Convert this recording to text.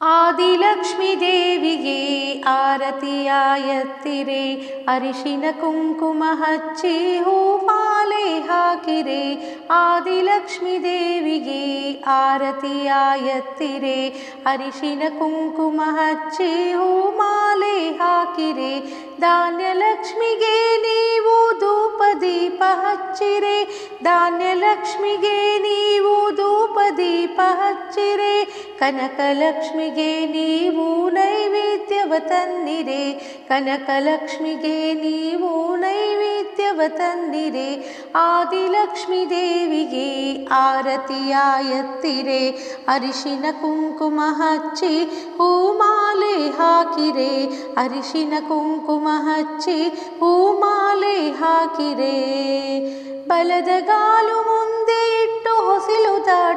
ಆದಿಲಕ್ಷ್ಮೀ ದೇವಿಗೆ ಆರತಿಯ ಎತ್ತಿರೆ, ಅರಿಶಿನ ಕುಂಕುಮ ಹಚ್ಚಿ ಹೂಮಾಲೆ ಹಾಕಿರೆ. ಆದಿಲಕ್ಷ್ಮೀ ದೇವಿಗೆ ಆರತಿಯ ಎತ್ತಿರೆ, ಅರಿಶಿನ ಕುಂಕುಮ ಹಚ್ಚಿ ಹೂಮಾಲೆ ಹಾಕಿರೆ. ಧಾನ್ಯಲಕ್ಷ್ಮಿಗೆ ನೀವು ಧೂಪ ದೀಪ ಹಚ್ಚಿರೆ, ಧಾನ್ಯಲಕ್ಷ್ಮಿಗೆ ನೀವು ಧೂಪ ದೀಪ ಹಚ್ಚಿರೆ. ಕನಕಲಕ್ಷ್ಮಿಗೆ ನೀವು ನೈವೇದ್ಯವ ತನ್ನಿರೆ, ಕನಕಲಕ್ಷ್ಮಿಗೆ ನೀವು ನೈವೇದ್ಯವ ತನ್ನಿರೆ. ಆದಿಲಕ್ಷ್ಮೀ ದೇವಿಗೆ ಆರತಿಯ ಎತ್ತಿರೆ, ಅರಿಶಿನ ಕುಂಕುಮ ಹಚ್ಚಿ ಹೂಮಾಲೆ ಹಾಕಿರೆ, ಅರಿಶಿನ ಕುಂಕುಮ ಹಚ್ಚಿ ಹೂಮಾಲೆ ಹಾಕಿರೆ. ಬಲದಗಾಲು ಮುಂದೆ ಇಟ್ಟು ಹೊಸಿಲು ದಾಟಿ